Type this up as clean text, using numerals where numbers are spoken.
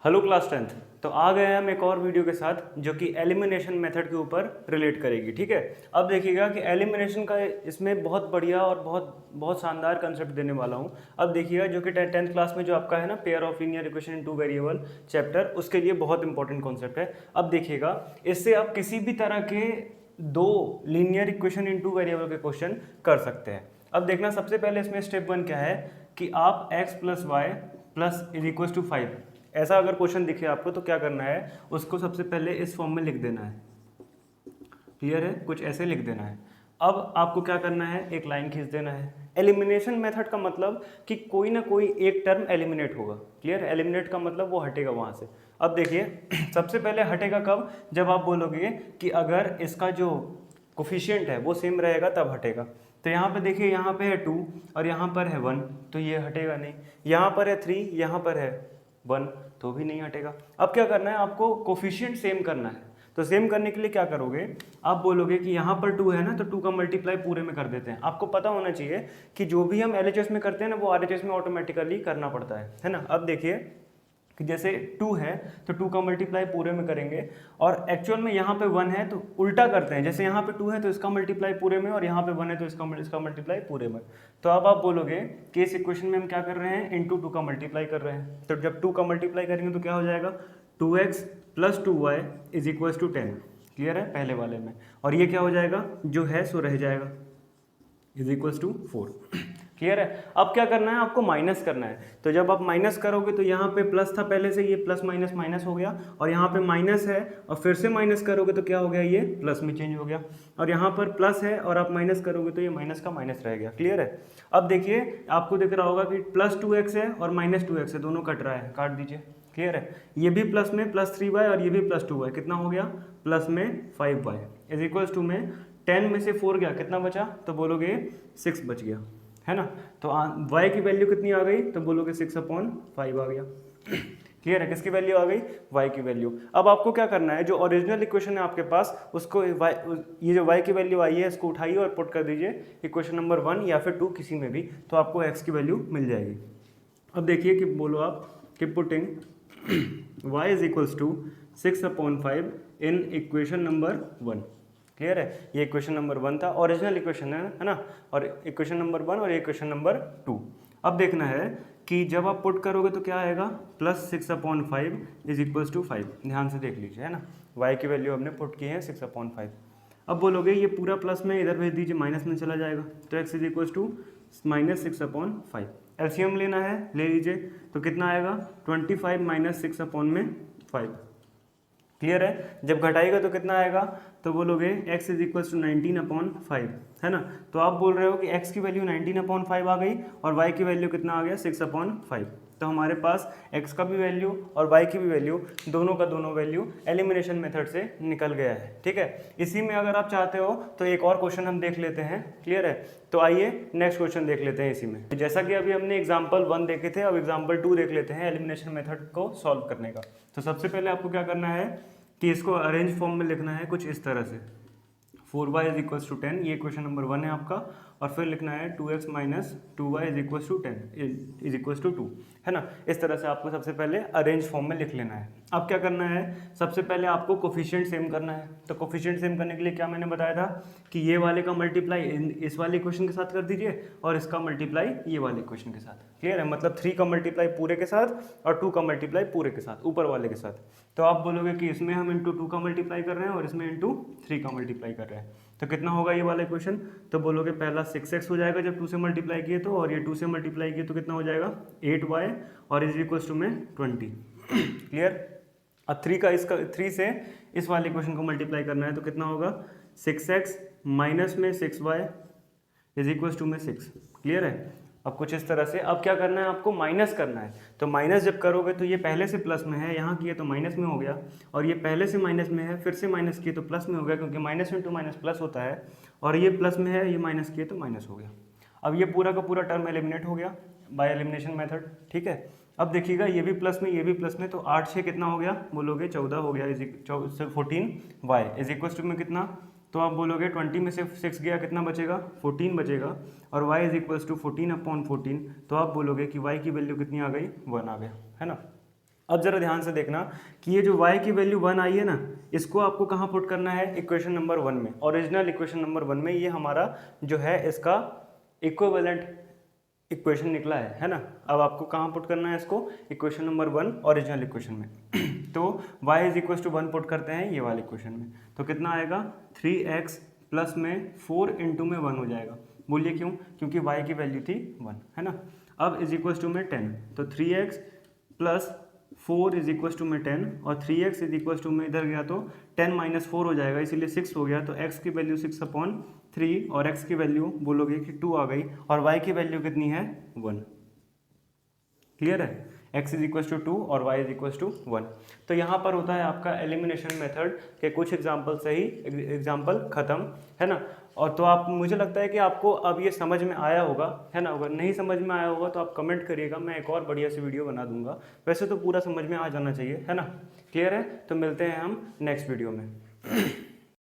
Hello class 10th। तो आ गए हम एक और वीडियो के साथ जो कि एलिमिनेशन मेथड के ऊपर रिलेट करेगी। ठीक है, अब देखिएगा कि एलिमिनेशन का इसमें बहुत बढ़िया और बहुत शानदार कंसेप्ट देने वाला हूँ। अब देखिएगा जो कि 10th क्लास में जो आपका है ना pair of linear equation in two variable chapter, उसके लिए बहुत इंपॉर्टेंट कॉन्सेप्ट है। अब देखिएगा इससे आप किसी भी तरह के दो linear equation in two variable के क्वेश्चन कर सकते हैं। अब देखना, सबसे पहले इसमें स्टेप 1 क्या है कि आप x plus Y plus is equal to 5 ऐसा अगर क्वेश्चन दिखे आपको तो क्या करना है, उसको सबसे पहले इस फॉर्म में लिख देना है। क्लियर है, कुछ ऐसे लिख देना है। अब आपको क्या करना है, एक लाइन खींच देना है। एलिमिनेशन मेथड का मतलब कि कोई ना कोई एक टर्म एलिमिनेट होगा। क्लियर, एलिमिनेट का मतलब वो हटेगा वहाँ से। अब देखिए सबसे पहले हटेगा कब, जब आप बोलोगे कि अगर इसका जो कोफिशिएंट है वो सेम रहेगा तब हटेगा। तो यहाँ पे देखिए, यहाँ पे है 2 और यहाँ पर है 1, तो ये हटेगा नहीं। यहाँ पर है 3, यहाँ पर है 1, तो भी नहीं हटेगा। अब क्या करना है, आपको कोफिशिएंट सेम करना है। तो सेम करने के लिए क्या करोगे, आप बोलोगे कि यहाँ पर 2 है ना, तो 2 का मल्टीप्लाई पूरे में कर देते हैं। आपको पता होना चाहिए कि जो भी हम LHS में करते हैं ना वो RHS में ऑटोमेटिकली करना पड़ता है ना। अब देखिए कि जैसे 2 है तो 2 का मल्टीप्लाई पूरे में करेंगे, और एक्चुअल में यहाँ पे 1 है तो उल्टा करते हैं। जैसे यहाँ पे 2 है तो इसका मल्टीप्लाई पूरे में, और यहाँ पे 1 है तो इसका मल्टीप्लाई पूरे में। तो अब आप बोलोगे कि इस इक्वेशन में हम क्या कर रहे हैं, इंटू 2 का मल्टीप्लाई कर रहे हैं। तो जब 2 का मल्टीप्लाई करेंगे तो क्या हो जाएगा, 2x plus 2y is equal to 10। Clear है, पहले वाले में। और ये क्या हो जाएगा, जो है सो रह जाएगा, इज इक्वल टू 4। क्लियर है। अब क्या करना है, आपको माइनस करना है। तो जब आप माइनस करोगे तो यहाँ पे प्लस था पहले से, ये प्लस माइनस माइनस हो गया, और यहाँ पे माइनस है और फिर से माइनस करोगे तो क्या हो गया, ये प्लस में चेंज हो गया। और यहाँ पर प्लस है और आप माइनस करोगे तो ये माइनस का माइनस रह गया। क्लियर है। अब देखिए आपको दिख रहा होगा कि प्लस 2x है और माइनस 2x है, दोनों कट रहा है, काट दीजिए। क्लियर है। ये भी प्लस में प्लस 3y और ये भी प्लस 2y, कितना हो गया, प्लस में 5y इज इक्वल टू में 10 में से 4 गया, कितना बचा, तो बोलोगे 6 बच गया, है ना। तो y की वैल्यू कितनी आ गई, तो बोलोगे 6/5 आ गया। क्लियर है, किसकी वैल्यू आ गई, y की वैल्यू। अब आपको क्या करना है, जो ओरिजिनल इक्वेशन है आपके पास उसको ये जो y की वैल्यू आई है इसको उठाइए और पुट कर दीजिए इक्वेशन नंबर 1 या फिर 2 किसी में भी, तो आपको x की वैल्यू मिल जाएगी। अब देखिए कि बोलो आप कि putting y is equals to 6/5 in equation number 1। Clear है, ये इक्वेशन नंबर 1 था, ओरिजिनल इक्वेशन है ना, और इक्वेशन नंबर 1 और इक्वेशन नंबर 2। अब देखना है कि जब आप पुट करोगे तो क्या आएगा, प्लस 6/5 इज इक्वल्स टू 5। ध्यान से देख लीजिए, है ना, y की वैल्यू हमने पुट की है 6/5। अब बोलोगे ये पूरा प्लस में इधर भेज दीजिए, माइनस में चला जाएगा, तो x is equals to minus 6/5। LCM लेना है, ले लीजिए, तो कितना आएगा, 25 माइनस 6/5। क्लियर है। जब घटाएगा तो कितना आएगा, तो बोलोगे x इज इक्वल टू 19/5, है ना। तो आप बोल रहे हो कि x की वैल्यू 19/5 आ गई और y की वैल्यू कितना आ गया, 6/5। तो हमारे पास x का भी वैल्यू और y की भी वैल्यू, दोनों का दोनों वैल्यू एलिमिनेशन मेथड से निकल गया है। ठीक है, इसी में अगर आप चाहते हो तो एक और क्वेश्चन हम देख लेते हैं। क्लियर है, तो आइए नेक्स्ट क्वेश्चन देख लेते हैं इसी में। जैसा कि अभी हमने एग्जाम्पल 1 देखे थे, अब एग्जाम्पल 2 देख लेते हैं एलिमिनेशन मेथड को सॉल्व करने का। तो सबसे पहले आपको क्या करना है कि इसको अरेंज फॉर्म में लिखना है कुछ इस तरह से, 4y इज इक्वल्स टू 10, ये क्वेश्चन नंबर 1 है आपका, और फिर लिखना है 2x minus 2y is equals to 10 is equals to 2, है ना। इस तरह से आपको सबसे पहले अरेंज फॉर्म में लिख लेना है। अब क्या करना है, सबसे पहले आपको कोफिशिएंट सेम करना है। तो कोफिशिएंट सेम करने के लिए क्या मैंने बताया था कि ये वाले का मल्टीप्लाई इस वाले इक्वेशन के साथ कर दीजिए और इसका मल्टीप्लाई ये वाले इक्वेशन के साथ। क्लियर है, मतलब 3 का मल्टीप्लाई पूरे के साथ और 2 का मल्टीप्लाई पूरे के साथ, ऊपर वाले के साथ। तो आप बोलोगे कि इसमें हम इंटू 2 का मल्टीप्लाई कर रहे हैं और इसमें इंटू 3 का मल्टीप्लाई कर रहे हैं, तो कितना होगा ये वाला इक्वेशन, तो बोलोगे पहला 6x हो जाएगा जब 2 से मल्टीप्लाई किए तो, और ये 2 से मल्टीप्लाई किए तो कितना हो जाएगा 8y और इज इक्वल्स टू में 20। क्लियर। अब 3 से इस वाले इक्वेशन को मल्टीप्लाई करना है तो कितना होगा 6x माइनस में 6y इज इक्वल्स टू में 6। क्लियर है। अब कुछ इस तरह से, अब क्या करना है, आपको माइनस करना है। तो माइनस जब करोगे तो ये पहले से प्लस में है, यहाँ किए तो माइनस में हो गया, और ये पहले से माइनस में है, फिर से माइनस किए तो प्लस में हो गया, क्योंकि माइनस इंटू माइनस प्लस होता है, और ये प्लस में है, ये माइनस किए तो माइनस हो गया। अब ये पूरा का पूरा टर्म एलिमिनेट हो गया बाय एलिमिनेशन मेथड। ठीक है। अब देखिएगा ये भी प्लस में, ये भी प्लस में, तो 8 6 कितना हो गया, बोलोगे 14 हो गया, 14y इज इक्वल टू में कितना तो आप बोलोगे 20 में से 6 गया कितना बचेगा, 14 बचेगा, और y इज इक्वल्स टू 14/14, तो आप बोलोगे कि y की वैल्यू कितनी आ गई, 1 आ गया, है ना। अब जरा ध्यान से देखना कि ये जो y की वैल्यू 1 आई है ना, इसको आपको कहाँ पुट करना है, इक्वेशन नंबर 1 में, ओरिजिनल इक्वेशन नंबर 1 में। ये हमारा जो है इसका इक्विवेलेंट इक्वेशन निकला है ना। अब आपको कहाँ पुट करना है इसको, इक्वेशन नंबर 1 ओरिजिनल इक्वेशन में। तो y is equal to 1 put करते हैं ये वाले इक्वेशन में, तो कितना आएगा, 3x प्लस में 4 इंटू में 1 हो जाएगा। बोलिए क्यों, क्योंकि y की वैल्यू थी 1, है ना। अब इज इक्वल टू में 10, तो 3x plus 4 is equal to में 10, और 3x इज इक्वल टू में इधर गया तो 10 माइनस 4 हो जाएगा, इसीलिए 6 हो गया। तो x की वैल्यू 6/3 और x की वैल्यू बोलोगे कि 2 आ गई, और y की वैल्यू कितनी है, 1। क्लियर है, x इज इक्वल टू 2 और y इज इक्वल टू 1। तो यहाँ पर होता है आपका एलिमिनेशन मेथड के कुछ एग्जाम्पल से ही एग्जाम्पल खत्म, है ना। और तो आप, मुझे लगता है कि आपको अब ये समझ में आया होगा, है ना। अगर नहीं समझ में आया होगा तो आप कमेंट करिएगा, मैं एक और बढ़िया सी वीडियो बना दूंगा। वैसे तो पूरा समझ में आ जाना चाहिए, है ना। क्लियर है, तो मिलते हैं हम नेक्स्ट वीडियो में।